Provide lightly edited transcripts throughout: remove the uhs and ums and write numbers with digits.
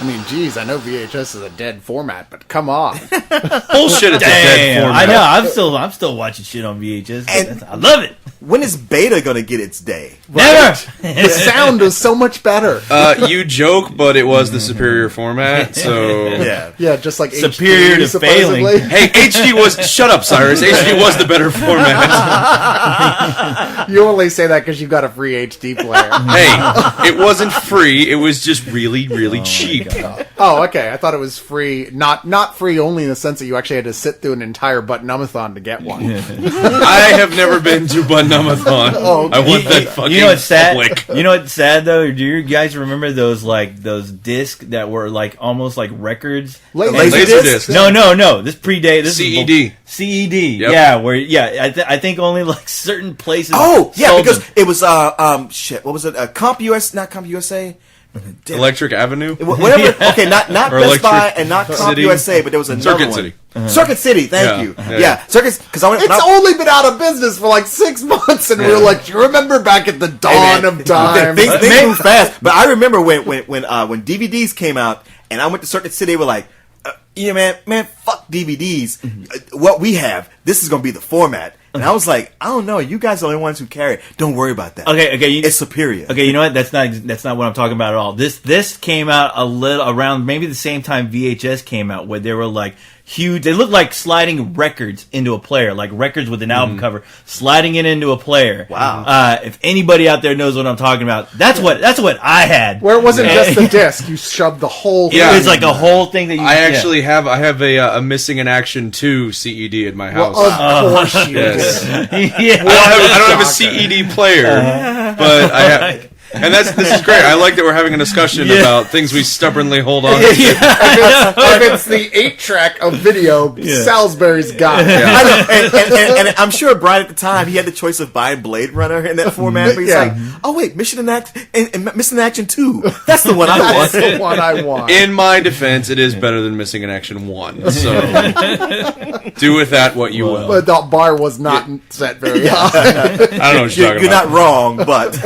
I mean, geez, I know VHS is a dead format, but come on. Bullshit, it's a dead format. I know. I'm still watching shit on VHS. And I love it. When is beta gonna get its day? Never. The sound was so much better. You joke, but it was the superior format, so... Yeah, just like Superior HD, to supposedly. failing. Hey, HD was... Shut up, Cyrus. HD was the better format. You only say that because you've got a free HD player. Hey, it wasn't free. It was just really, really cheap. Oh, okay. I thought it was free. Not free only in the sense that you actually had to sit through an entire Button-Umathon to get one. I have never been to Button-Umathon. Oh, okay. I want that fucking You know what's sad? public. You know what's sad though? Do you guys remember those discs that were like almost like records? Laserdisc. No. This predates CED. CED. Yep. Yeah. I think only like certain places. Oh, yeah, sold because them. it was what was it? Comp US, not Comp USA. Damn. Electric Avenue. Whatever. Okay, not Or Best Buy Electric and not Comp City. USA, but there was another Circuit one. City. Circuit City. Thank you. Yeah. Circuit. Because I went. It's only been out of business for like 6 months, and we were like, "Do you remember back at the dawn of time?" Things move fast. But I remember when DVDs came out, and I went to Circuit City. They were like, man, fuck DVDs. What we have, this is gonna be the format. And I was like, I don't know. You guys are the only ones who carry it. Don't worry about that. Okay. It's superior. Okay, you know what? That's not what I'm talking about at all. This came out a little around maybe the same time VHS came out, where they were like huge. They looked like sliding records into a player, like records with an album cover, sliding it into a player. Wow. If anybody out there knows what I'm talking about, that's what I had. Where it wasn't just the disc, you shoved the whole thing. It was like a whole thing that you. I actually have a Missing in Action 2 CED at my house. Well, of course you Yes. yeah. I don't have a CED player, but I have. And this is great. I like that we're having a discussion about things we stubbornly hold on to. If it's the 8-track of video, Salisbury's got it. I know, and I'm sure Brian at the time he had the choice of buying Blade Runner in that format, but he's like, oh wait, Mission in Action 2. That's the one I want. That's the one I want. In my defense, it is better than Missing in Action 1. So do with that what you will. But the bar was not set very high. I don't know what you're talking You're about. not wrong, but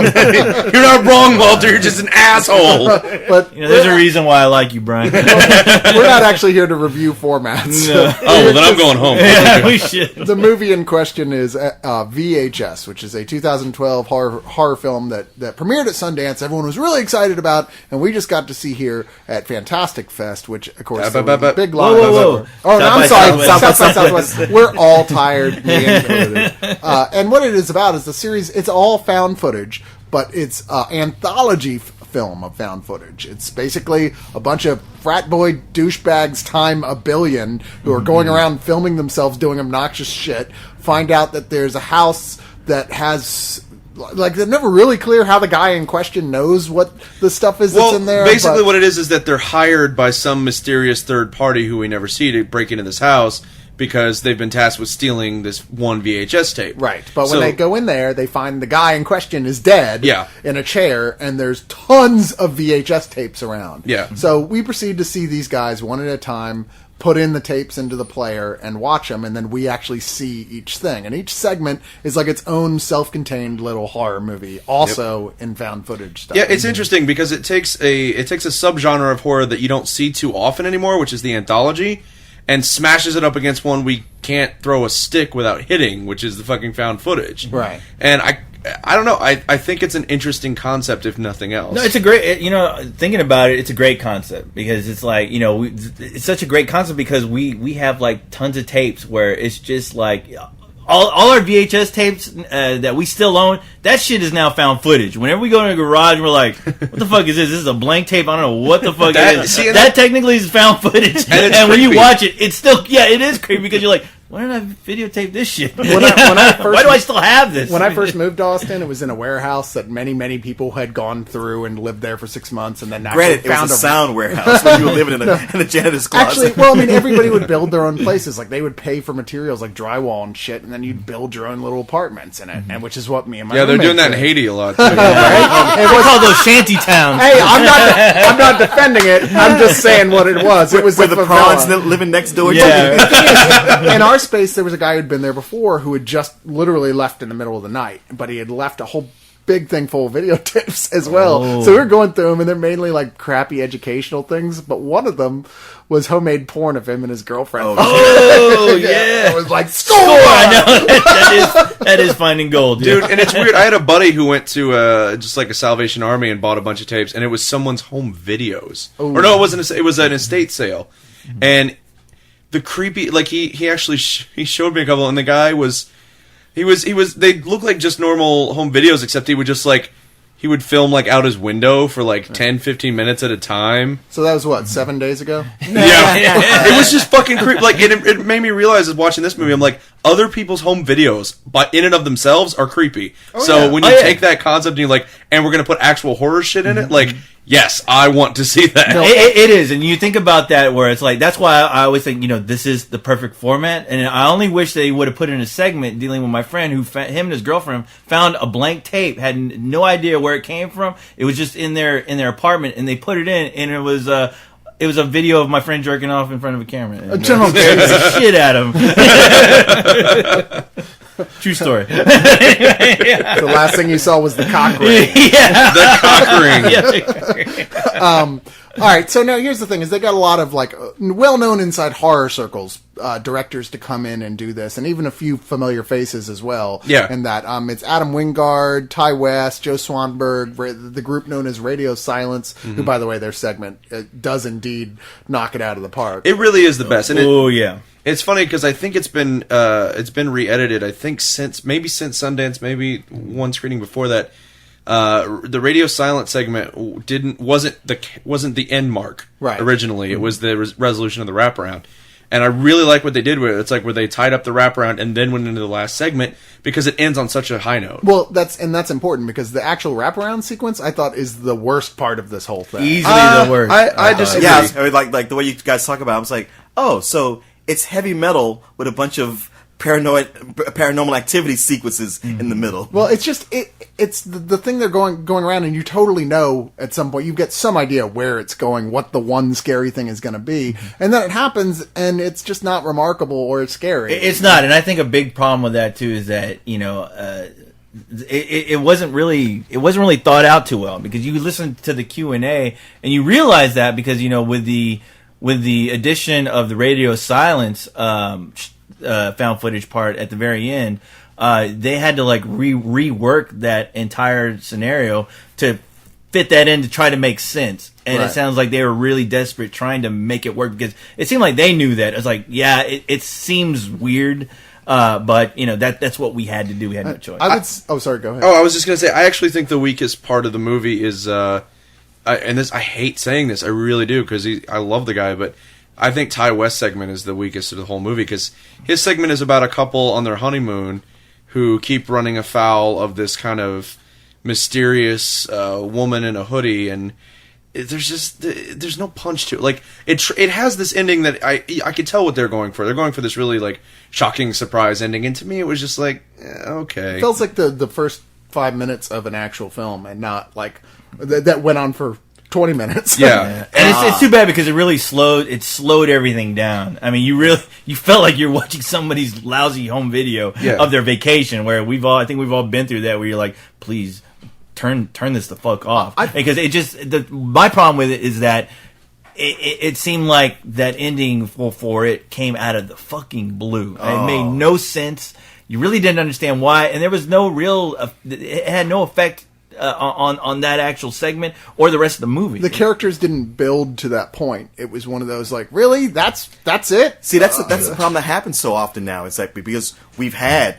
You're not wrong, Walter. You're just an asshole. But There's a reason why I like you, Brian. we're not actually here to review formats. Oh, well, then I'm going home. Yeah, we should. The movie in question is VHS, which is a 2012 horror film that premiered at Sundance. Everyone was really excited about, and we just got to see here at Fantastic Fest, which, of course, there was a big line. Whoa. Oh, no, I'm sorry. South by South by Southwest. We're all tired. And what it is about is the series, it's all found footage, but it's anthology film of found footage. It's basically a bunch of frat boy douchebags time a billion who are going around filming themselves doing obnoxious shit, find out that there's a house that has... Like, they're never really clear how the guy in question knows what the stuff is that's in there. Basically what it is that they're hired by some mysterious third party who we never see to break into this house because they've been tasked with stealing this one VHS tape. Right, but when they go in there, they find the guy in question is dead in a chair, and there's tons of VHS tapes around. Yeah. So we proceed to see these guys one at a time, put in the tapes into the player and watch them, and then we actually see each thing. And each segment is like its own self-contained little horror movie, also in found footage stuff. Yeah, it's interesting because it takes a subgenre of horror that you don't see too often anymore, which is the anthology, and smashes it up against one we can't throw a stick without hitting, which is the fucking found footage. Right. And I don't know. I think it's an interesting concept, if nothing else. No, it's a great. Thinking about it, it's a great concept because it's like it's such a great concept because we have like tons of tapes where it's just like all our VHS tapes that we still own. That shit is now found footage. Whenever we go in the garage, we're like, "What the fuck is this? This is a blank tape. I don't know what the fuck it is." That technically is found footage, and when you watch it, it's still it is creepy because you're like, why did I videotape this shit? Why do I still have this? When I first moved to Austin, it was in a warehouse that many people had gone through and lived there for 6 months, and then granted, it was a sound warehouse when you were living in a janitor's closet. Actually, well, I mean, everybody would build their own places. Like, they would pay for materials like drywall and shit, and then you'd build your own little apartments in it, and which is what me and my they're doing that in did. Haiti a lot too. Right? It was called those shanty towns. Hey, I'm not defending it. I'm just saying what it was. It was with a the favela. prawns living next door. In our space, there was a guy who'd been there before who had just literally left in the middle of the night, but he had left a whole big thing full of videotapes as well. Oh. So we were going through them, and they're mainly like crappy educational things. But one of them was homemade porn of him and his girlfriend. Oh yeah, It was like score. I know that is finding gold, yeah. Dude, and it's weird. I had a buddy who went to just like a Salvation Army and bought a bunch of tapes, and it was someone's home videos. Or no, it wasn't. It was an estate sale, and the creepy. Like he actually he showed me a couple, and the guy was he was they looked like just normal home videos, except he would just like. He would film like out his window for like 10, 15 minutes at a time. So that was what, 7 days ago? Yeah, it was just fucking creepy. Like it made me realize as watching this movie, I'm like, other people's home videos, by in and of themselves, are creepy. So when you take that concept and you're like, and we're gonna put actual horror shit in it, like, yes, I want to see that. It is, and you think about that where it's like that's why I always think this is the perfect format, and I only wish they would have put in a segment dealing with my friend who him and his girlfriend found a blank tape, had no idea where it came from. It was just in their apartment, and they put it in, and it was a video of my friend jerking off in front of a camera. And the shit at him. True story. The last thing you saw was the cock ring. Yeah. The cock ring. All right, so now here's the thing: is they got a lot of like well-known inside horror circles directors to come in and do this, and even a few familiar faces as well. Yeah, and that it's Adam Wingard, Ty West, Joe Swanberg, the group known as Radio Silence, who, by the way, their segment does indeed knock it out of the park. It really is the best. And yeah. It's funny because I think it's been re-edited. I think since Sundance, maybe one screening before that. The Radio Silent segment wasn't the end mark originally. It was the resolution of the wraparound, and I really like what they did with it. It's like where they tied up the wraparound and then went into the last segment because it ends on such a high note. Well, that's important because the actual wraparound sequence I thought is the worst part of this whole thing. Easily the worst. I disagree. Yeah, like the way you guys talk about it, I was like, oh, so it's heavy metal with a bunch of paranormal activity sequences in the middle. Well, it's just it's the thing they're going around, and you totally know at some point you get some idea where it's going, what the one scary thing is going to be, and then it happens, and it's just not remarkable or scary. It's not, and I think a big problem with that too is that it wasn't really thought out too well, because you listen to the Q&A and you realize that because with the addition of the Radio Silence found footage part at the very end, they had to like rework that entire scenario to fit that in to try to make sense. And It sounds like they were really desperate trying to make it work because it seemed like they knew that. It's like, yeah, it seems weird, but that's what we had to do. We had no choice. Sorry, go ahead. Oh, I was just gonna say, I actually think the weakest part of the movie is, I hate saying this, I really do, because I love the guy, but I think Ty West's segment is the weakest of the whole movie, because his segment is about a couple on their honeymoon who keep running afoul of this kind of mysterious woman in a hoodie, and there's no punch to it. Like it has this ending that I could tell what they're going for. They're going for this really like shocking surprise ending, and to me it was just like okay. It feels like the first 5 minutes of an actual film, and not like that went on for 20 minutes. Yeah. And it's too bad because it slowed everything down. I mean, you felt like you're watching somebody's lousy home video of their vacation, where I think we've all been through that, where you're like, please turn this the fuck off. Because my problem with it is that it seemed like that ending for it came out of the fucking blue. It made no sense. You really didn't understand why, and there was no it had no effect on that actual segment or the rest of the movie. The characters didn't build to that point. It was one of those like, really? That's it? See, that's the problem that happens so often now. It's like because we've had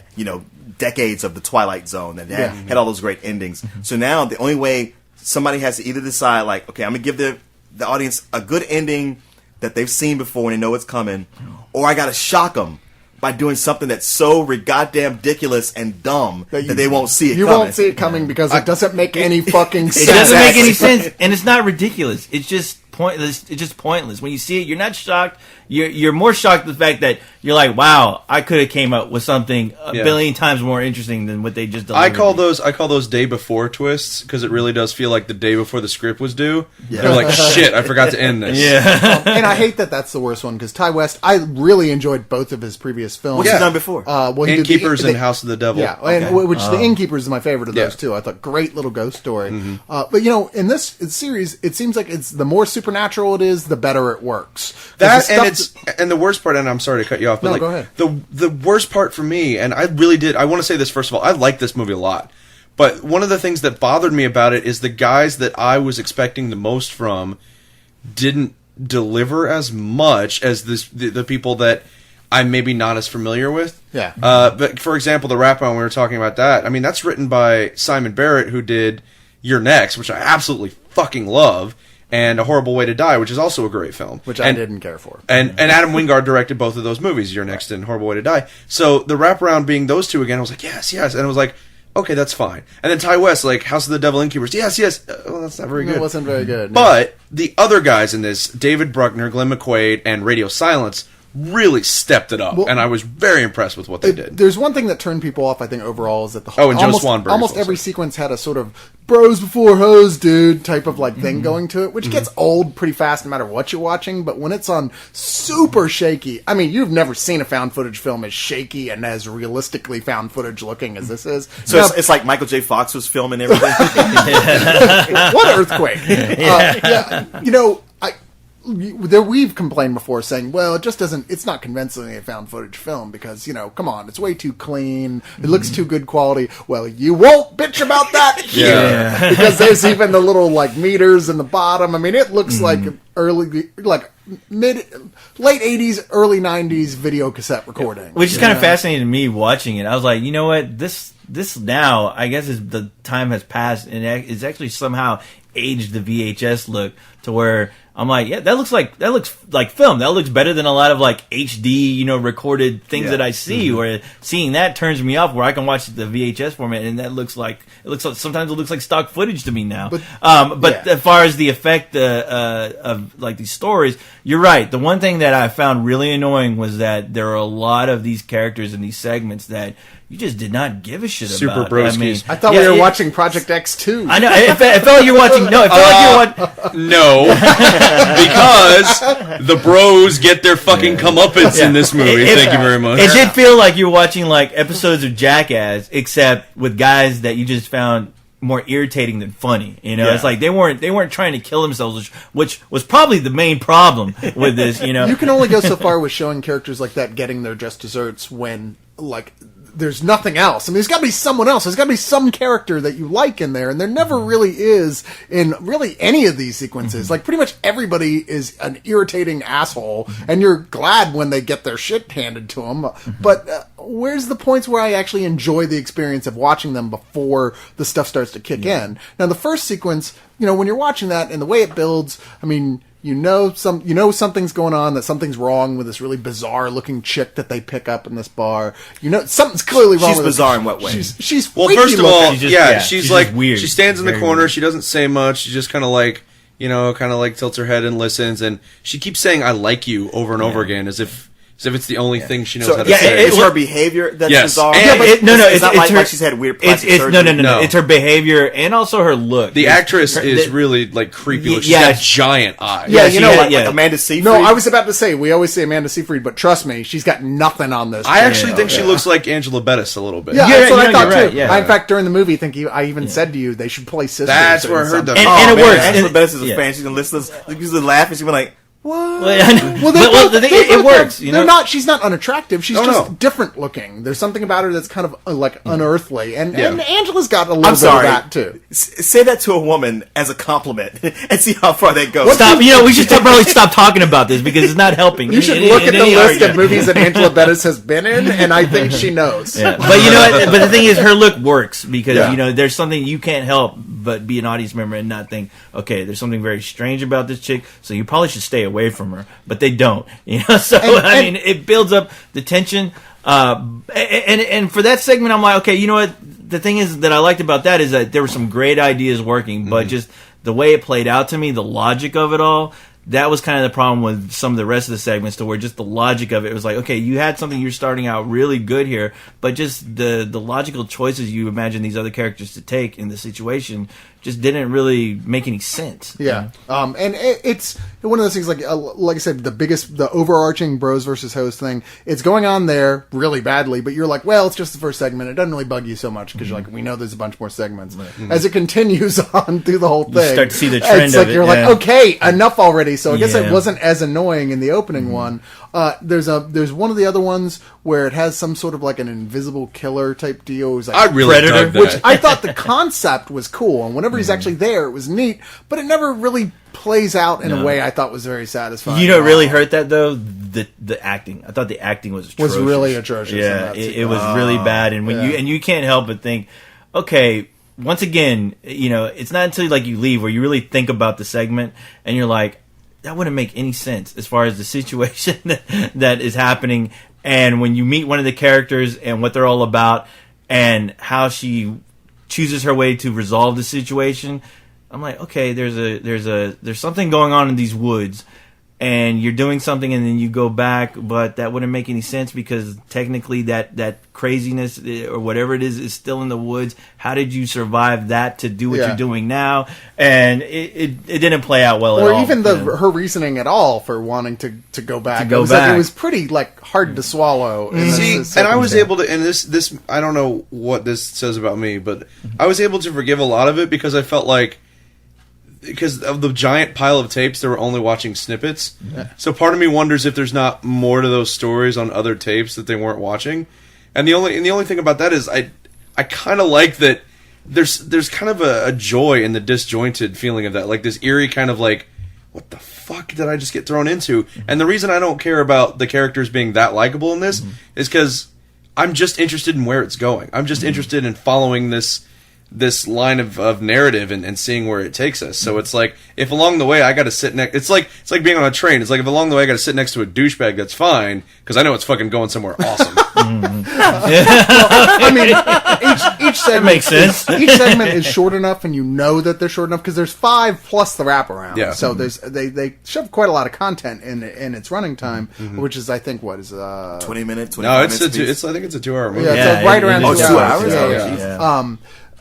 decades of the Twilight Zone that had all those great endings. Mm-hmm. So now the only way somebody has to either decide like, okay, I'm gonna give the audience a good ending that they've seen before and they know it's coming, or I gotta shock them by doing something that's so goddamn ridiculous and dumb that they won't see it coming. You won't see it coming because it doesn't make any fucking sense. It doesn't make any sense, and it's not ridiculous. It's just pointless. It's just pointless. When you see it, you're not shocked. you're more shocked at the fact that you're like, wow, I could have came up with something a billion times more interesting than what they just delivered. I call those day before twists because it really does feel like the day before the script was due. They're like, shit, I forgot to end this. Yeah. And I hate that that's the worst one because Ty West, I really enjoyed both of his previous films. What's he done before? Well, he did Innkeepers and House of the Devil. Yeah, and which the Innkeepers is my favorite of those Yeah. too. I thought great little ghost story. But in this series, it seems like it's the more supernatural it is, the better it works. 'Cause That the stuff and the worst part, and I'm sorry to cut you off, but No, like go ahead. the worst part for me, and I want to say this first of all, I like this movie a lot. But one of the things that bothered me about it is the guys that I was expecting the most from didn't deliver as much as the people that I'm maybe not as familiar with. Yeah. But for example, the wrap on we were talking about that. I mean, that's written by Simon Barrett, who did You're Next, which I absolutely fucking love, and A Horrible Way to Die, which is also a great film, which I didn't care for. And Adam Wingard directed both of those movies, You're Next and Horrible Way to Die. So the wraparound being those two again, I was like, yes, and I was like, okay, that's fine. And then Ty West, like House of the Devil, Innkeepers, yes. Well, that's not very good. It wasn't very good. no. But the other guys in this, David Bruckner, Glenn McQuaid, and Radio Silence, really stepped it up, Well, and I was very impressed with what they did. There's one thing that turned people off, I think, overall, is that the and Joe Swanberg almost also. every sequence had a sort of bros before hoes, dude, type of like thing going to it, which gets old pretty fast no matter what you're watching. But when it's on super shaky, I mean, you've never seen a found footage film as shaky and as realistically found footage looking as this is. So Now, it's like Michael J. Fox was filming everything. what earthquake? We've complained before saying, well, it just doesn't, it's not convincingly a found footage film because, come on, it's way too clean. It looks too good quality. Well, you won't bitch about that here because there's even the little like meters in the bottom. I mean, it looks like late 80s, early 90s video cassette recording. Which is kind of fascinating to me watching it. I was like, you know what? This now, I guess the time has passed and it's actually somehow aged the VHS look to where I'm like, yeah, that looks like film. That looks better than a lot of like HD, recorded things that I see. Where seeing that turns me off. Where I can watch the VHS format, and that looks like sometimes it looks like stock footage to me now. But as far as the effect of like these stories, you're right. The one thing that I found really annoying was that there are a lot of these characters in these segments that you just did not give a shit Super about. broskies. I mean, I thought we were watching Project X 2. I know. It felt like you're watching. No, it felt like you're watching. No, because the bros get their fucking comeuppance in this movie. Thank you very much. It did feel like you're watching like episodes of Jackass, except with guys that you just found more irritating than funny. It's like they weren't trying to kill themselves, which was probably the main problem with this. You can only go so far with showing characters like that getting their just desserts when like there's nothing else. I mean, there's got to be someone else. There's got to be some character that you like in there, and there never really is in really any of these sequences. Like, pretty much everybody is an irritating asshole, and you're glad when they get their shit handed to them. But where's the points where I actually enjoy the experience of watching them before the stuff starts to kick in? Now, the first sequence, when you're watching that and the way it builds, I mean, something's going on, that something's wrong with this really bizarre looking chick that they pick up in this bar. Something's clearly wrong. She's with bizarre her. in what way? She's Well, freaky first of all, looking. She's like just weird. She stands in the Very corner. weird. She doesn't say much. She just kind of like tilts her head and listens. And she keeps saying "I like you" over and over again, as if it's the only thing she knows how to say. It's her behavior that's Yes. bizarre. And- But it's not it's her, like she's had weird plastic surgery. No. It's her behavior and also her look. The actress is really like creepy. Like, she's Yeah. got giant eyes. Yeah, like Amanda Seyfried. No, I was about to say, we always say Amanda Seyfried, but trust me, she's got nothing on this. I chick. actually think she looks like Angela Bettis a little bit. Yeah, Yeah, that's what I you're thought right, too. yeah. I, in fact, during the movie, I even said to you they should play sisters. That's or where I heard something. that. And it works. Angela And- Bettis is a yeah. fan. She's gonna listen. She's usually laugh and she's like, "What?" It works. They're not. She's not unattractive. She's Oh, just no. different looking. There's something about her that's kind of like unearthly, and Yeah. Angela's got a little I'm bit sorry. of that too. Say that to a woman as a compliment and see how far that goes. Stop. We should probably stop talking about this because it's not helping. You should in look at the any list argument. of movies that Angela Bettis has been in, and I think she knows. Yeah. But you know what? But the thing is, her look works because Yeah. there's something you can't help but be an audience member and not think, okay, there's something very strange about this chick, so you probably should stay away from her. But they don't, So I mean, it builds up the tension. And for that segment, I'm like, okay, you know what? The thing is that I liked about that is that there were some great ideas working, but just the way it played out to me, the logic of it all. that was kind of the problem with some of the rest of the segments, to where just the logic of it was like, okay, you had something, you're starting out really good here, but just the logical choices you imagine these other characters to take in the situation just didn't really make any sense. Yeah, and it's one of those things, like I said, the overarching bros versus hoes thing. It's going on there really badly, but you're like, well, it's just the first segment. It doesn't really bug you so much because you're like, we know there's a bunch more segments. As it continues on through the whole thing, You start to see the trend it's of like it, you're yeah. like, okay, enough already. So I guess it Yeah. wasn't as annoying in the opening one. There's one of the other ones where it has some sort of like an invisible killer type deal. It was like I really Predator, dug that. which I thought the concept was cool, and whenever he's actually there, it was neat, but it never really plays out in a way I thought was very satisfying. You know, what really hurt that though, the acting. I thought the acting was atrocious. really atrocious in Yeah, that it was really bad. And when you can't help but think, okay, once again, you know, it's not until like you leave where you really think about the segment and you're like, that wouldn't make any sense as far as the situation that is happening. And when you meet one of the characters and what they're all about and how she chooses her way to resolve the situation, I'm like, okay, there's something going on in these woods, and you're doing something, and then you go back, but that wouldn't make any sense because technically that craziness or whatever it is still in the woods. How did you survive that to do what Yeah. you're doing now? And it didn't play out well at all. Or even you know? her reasoning at all for wanting to go back. To go it was Like, back. it was pretty like hard to swallow. in See, this and I was circumstance. able to, and this, I don't know what this says about me, but I was able to forgive a lot of it because I felt like, because of the giant pile of tapes, they were only watching snippets. So part of me wonders if there's not more to those stories on other tapes that they weren't watching. And the only thing about that is I kind of like that there's kind of a joy in the disjointed feeling of that, like this eerie kind of like, what the fuck did I just get thrown into? And the reason I don't care about the characters being that likable in this is because I'm just interested in where it's going. I'm just interested in following this line of narrative and seeing where it takes us. So it's like, if along the way I got to sit next, it's like being on a train. It's like, if along the way I got to sit next to a douchebag, that's fine because I know it's fucking going somewhere awesome. I mean, each segment makes sense. Each segment is short enough, and you know that they're short enough because there's 5 plus the wraparound. Yeah. So they shove quite a lot of content in its running time, which is I think what is 20 minutes, 25 No, minutes. I think it's a 2 hour movie. Yeah, Yeah, so right it around is. 2 2 hours. hours? Yeah, Oh, yeah. geez. Yeah.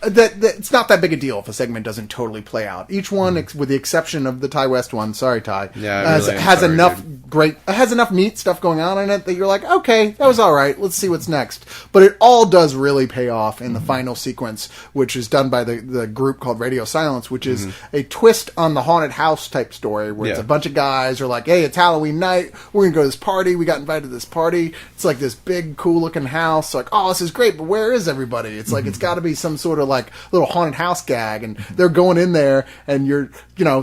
That it's not that big a deal if a segment doesn't totally play out. Each one, with the exception of the Ty West one, sorry Ty, Yeah, I really am has sorry, enough dude. has enough neat stuff going on in it that you're like, okay, that was all right. Let's see what's next. But it all does really pay off in the final sequence, which is done by the group called Radio Silence, which is a twist on the haunted house type story where it's Yeah. a bunch of guys are like, hey, it's Halloween night. We're gonna go to this party. We got invited to this party. It's like this big, cool looking house. Like, oh, this is great, but where is everybody? It's like it's got to be some sort of like little haunted house gag, and they're going in there, and you're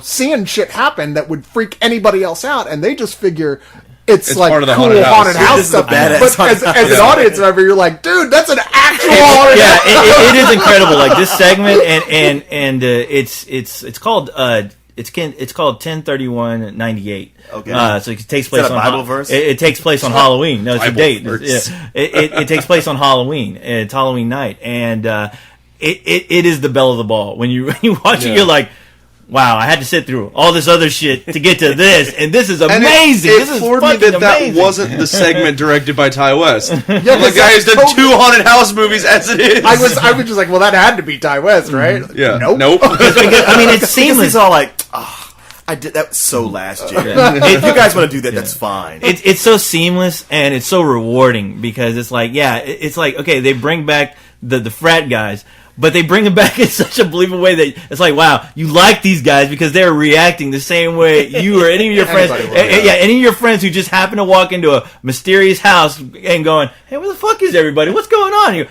seeing shit happen that would freak anybody else out, and they just figure it's like part of the cool haunted house. haunted house This is a stuff. badass But as haunted an audience member, you're like, dude, that's an actual haunted Yeah, house. it is incredible. Like this segment, and it's called it's called 10/31/98. Okay. So it takes place that a on Bible verse? It takes place on Halloween. No, it's a Bible date. verse. Yeah. It takes place on Halloween. It's Halloween night, and it is the belle of the ball. When you watch it, Yeah. you're like, wow, I had to sit through all this other shit to get to this, and this is And amazing. It This is floored me fucking that amazing. wasn't the segment directed by Ty West. The because guy has that's done totally- 2 haunted house movies as it is. I was just like, well, that had to be Ty West, right? Yeah. Nope. I mean, it's Because seamless. he's all like, I did that so last year. If you guys want to do that, that's fine. It's so seamless and it's so rewarding because it's like, yeah, it's like, okay, they bring back the frat guys, but they bring them back in such a believable way that it's like, wow, you like these guys because they're reacting the same way you or any of your friends, Anybody would, yeah, any of your friends who just happen to walk into a mysterious house and going, hey, where the fuck is everybody? What's going on here?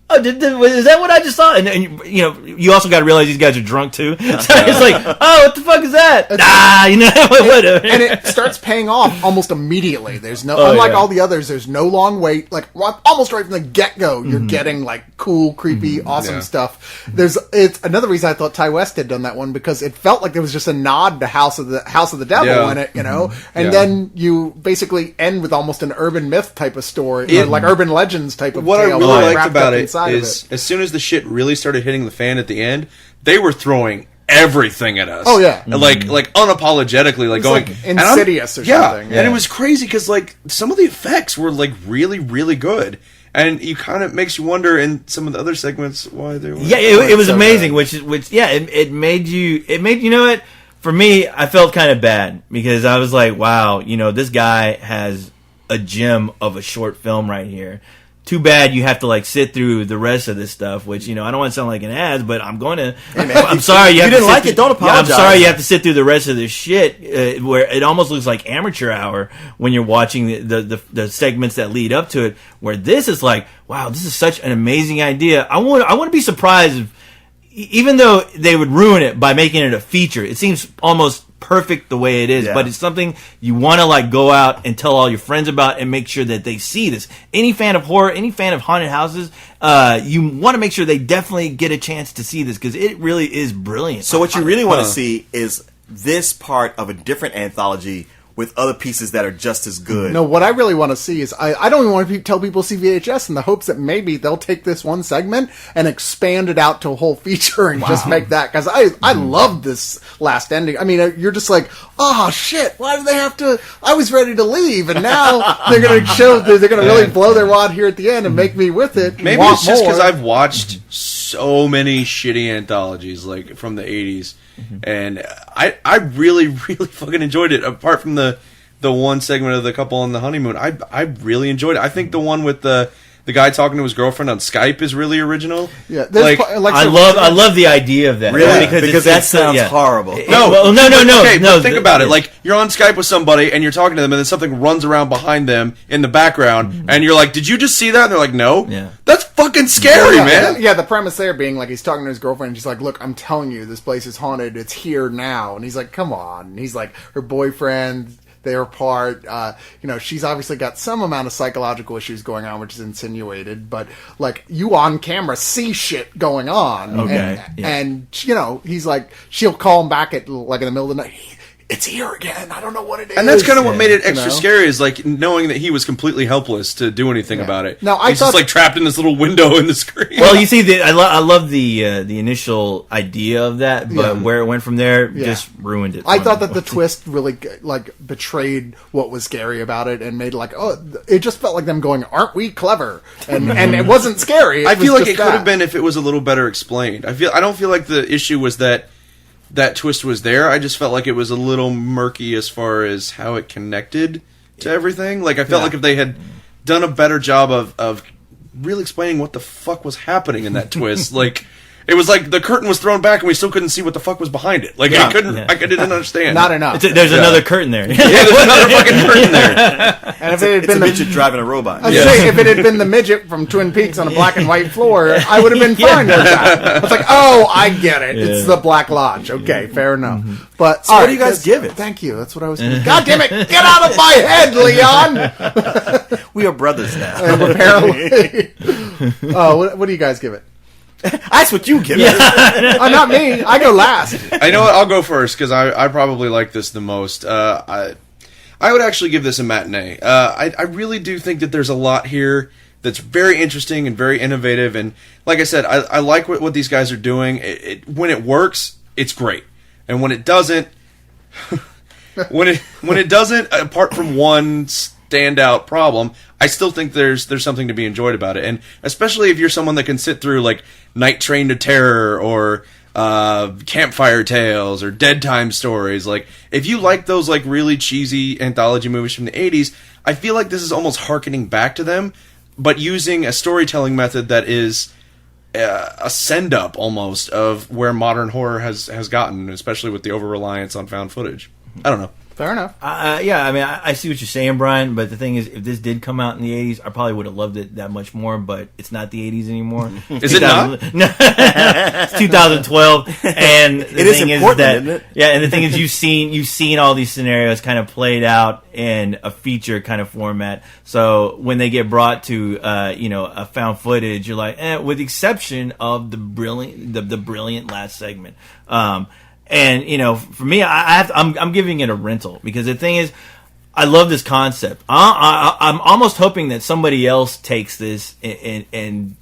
Oh, is that what I just saw? And you also got to realize these guys are drunk too. So it's like, oh, what the fuck is that? Whatever. And it starts paying off almost immediately. There's no, Oh, unlike yeah. all the others, there's no long wait. Like almost right from the get go, you're getting like cool, creepy, awesome Yeah. stuff. It's another reason I thought Ty West had done that one because it felt like there was just a nod to House of the Devil Yeah. in it, and Yeah. then you basically end with almost an urban myth type of story, or like urban legends type of What I tale really liked wrapped about up it inside of is, as soon as the shit really started hitting the fan at the end, they were throwing everything at us. Oh, yeah. And like unapologetically, like going like Insidious or something. And it was crazy because like some of the effects were like really, really good. And you kind of makes you wonder in some of the other segments why they were. Yeah, it was amazing. It made you know what? For me, I felt kind of bad because I was like, wow, this guy has a gem of a short film right here. Too bad you have to like sit through the rest of this stuff, which I don't want to sound like an ass, but I'm going to. Hey, man, I'm sorry you didn't like it. Don't apologize. I'm sorry you have to sit through the rest of this shit where it almost looks like amateur hour when you're watching the segments that lead up to it. Where this is like, wow, this is such an amazing idea. I want to be surprised if, even though they would ruin it by making it a feature. It seems almost perfect the way it is, but it's something you want to like go out and tell all your friends about and make sure that they see this. Any fan of horror, any fan of haunted houses, you want to make sure they definitely get a chance to see this because it really is brilliant. So what you really want to see is this part of a different anthology with other pieces that are just as good. No, what I really want to see is I don't even want to tell people to see VHS in the hopes that maybe they'll take this one segment and expand it out to a whole feature and just make that, because I love this last ending. I mean, you're just like, oh shit, why do they have to? I was ready to leave, and now they're going to show they're going to really blow their wad here at the end and make me with it. Maybe it's just because I've watched so many shitty anthologies like from the 80s. And I really, really fucking enjoyed it. Apart from the one segment of the couple on the honeymoon, I really enjoyed it. I think the one with the guy talking to his girlfriend on Skype is really original. Yeah, I love the idea of that. Really, because that sounds horrible. No. Okay, but think about it. Like you're on Skype with somebody and you're talking to them, and then something runs around behind them in the background, and you're like, "Did you just see that?" And they're like, "No." Yeah. That's fucking scary, man. Yeah, the premise there being like he's talking to his girlfriend and she's like, look, I'm telling you, this place is haunted. It's here now. And he's like, come on. And he's like, her boyfriend, they're apart. She's obviously got some amount of psychological issues going on, which is insinuated. But like, you on camera see shit going on. Okay. And he's like, she'll call him back at like in the middle of the night. It's here again. I don't know what it is. And that's kind of what made it extra scary, is like knowing that he was completely helpless to do anything about it. Now, he's just like trapped in this little window in the screen. Well, you see, I love the initial idea of that, but where it went from there just ruined it. I thought that the twist really like betrayed what was scary about it and made it just felt like them going, "Aren't we clever?" And it wasn't scary. I feel like it could have been if it was a little better explained. I don't feel like the issue was that twist was there. I just felt like it was a little murky as far as how it connected to everything. Like I felt like if they had done a better job of really explaining what the fuck was happening in that twist, like it was like the curtain was thrown back and we still couldn't see what the fuck was behind it. Like I didn't understand. Not enough. There's another curtain there. Yeah, there's another fucking curtain there. And if it had been a midget driving a robot. I'd say if it had been the midget from Twin Peaks on a black and white floor, I would have been fine with that. It's like, oh, I get it. It's the Black Lodge. Okay, fair enough. But so what do you guys give it? Thank you. That's what I was going to God damn it! Get out of my head, Leon! We are brothers now. And apparently. What do you guys give it? That's what you give it. Not me. I go last. I know what, I'll go first because I probably like this the most. I would actually give this a matinee. I really do think that there's a lot here that's very interesting and very innovative. And like I said, I like what these guys are doing. When it works, it's great. And when it doesn't, when it doesn't, apart from one standout problem, I still think there's something to be enjoyed about it. And especially if you're someone that can sit through like Night Train to Terror or Campfire Tales or Dead Time Stories, like if you like those like really cheesy anthology movies from the 80s, I feel like this is almost hearkening back to them, but using a storytelling method that is a send-up almost of where modern horror has gotten, especially with the over-reliance on found footage. I don't know. Fair enough. Yeah, I mean, I see what you're saying, Brian, but the thing is, if this did come out in the 80s, I probably would have loved it that much more, but it's not the 80s anymore. Is it not? No, it's 2012, and the it is thing important, is that, isn't it? Yeah, and the thing is, you've seen all these scenarios kind of played out in a feature kind of format, so when they get brought to, a found footage, you're like, with the exception of the brilliant last segment. And for me, I'm giving it a rental because the thing is, I love this concept. I'm almost hoping that somebody else takes this and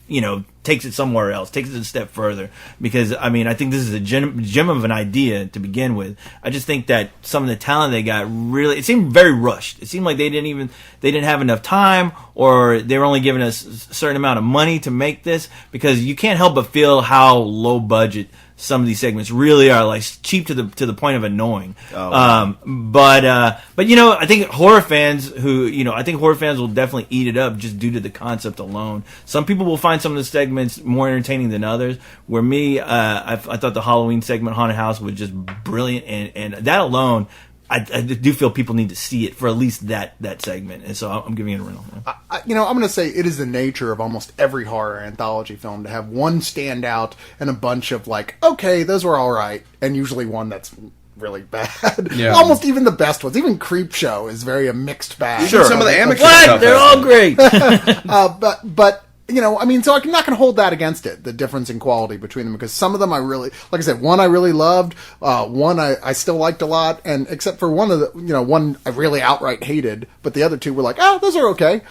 takes it somewhere else, takes it a step further. Because I mean, I think this is a gem of an idea to begin with. I just think that some of the talent they got really, it seemed very rushed. It seemed like they didn't have enough time, or they were only giving us a certain amount of money to make this, because you can't help but feel how low budget some of these segments really are, like cheap to the point of annoying. But I think horror fans will definitely eat it up just due to the concept alone. Some people will find some of the segments more entertaining than others. Where me, I thought the Halloween segment, Haunted House, was just brilliant, and that alone, I do feel people need to see it for at least that segment, and so I'm giving it a rental. I'm going to say it is the nature of almost every horror anthology film to have one stand out and a bunch of like, okay, those were all right, and usually one that's really bad. Yeah. Almost even the best ones. Even Creepshow is very a mixed bag. Sure. Some of the amateur What? stuff. They're all great. But so I'm not going to hold that against it, the difference in quality between them, because some of them I really, like I said, one I really loved, one I still liked a lot, and except for one I really outright hated, but the other two were like, oh, those are okay.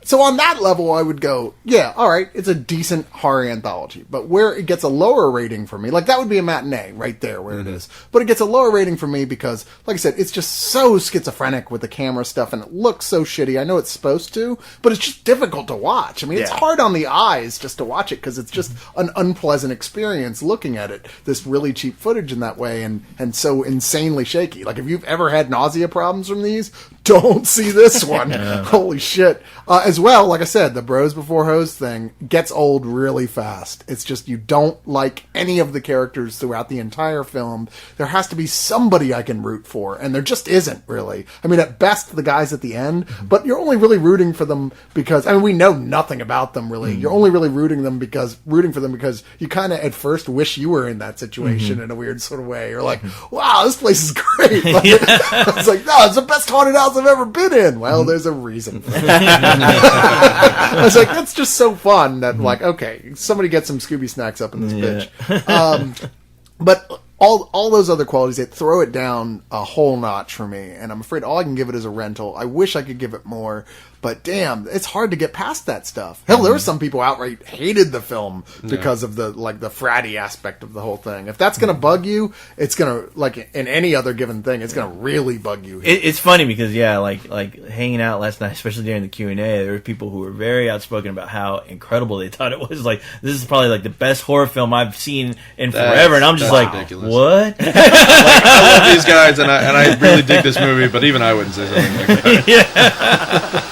So on that level, I would go, yeah, all right, it's a decent horror anthology. But where it gets a lower rating for me, like that would be a matinee right there where it is. But it gets a lower rating for me because, like I said, it's just so schizophrenic with the camera stuff, and it looks so shitty. I know it's supposed to, but it's just difficult to watch. I mean, it's hard on the eyes just to watch it because it's just an unpleasant experience looking at it. This really cheap footage in that way, and so insanely shaky. Like if you've ever had nausea problems from these, don't see this one. Holy shit. As well, like I said, the bros before hoes thing gets old really fast. It's just you don't like any of the characters throughout the entire film. There has to be somebody I can root for, and there just isn't really. I mean, at best, the guys at the end, but you're only really rooting for them because, I mean, we know nothing about them really. You're only really rooting for them because you kind of at first wish you were in that situation in a weird sort of way. You're like, wow, this place is great. Like, it's like, no, it's the best haunted house I've ever been in. Well, there's a reason for that. I was like, that's just so fun that, like, okay, somebody get some Scooby snacks up in this bitch. But all those other qualities, they throw it down a whole notch for me, and I'm afraid all I can give it is a rental. I wish I could give it more, but damn, it's hard to get past that stuff. Hell, there were some people outright hated the film because of the fratty aspect of the whole thing. If that's gonna bug you, it's gonna, like in any other given thing, it's gonna really bug you. It's funny because like hanging out last night, especially during the Q&A, there were people who were very outspoken about how incredible they thought it was. Like, this is probably like the best horror film I've seen in forever, and I'm just like, ridiculous. what? I love these guys, and I really dig this movie, but even I wouldn't say something like that.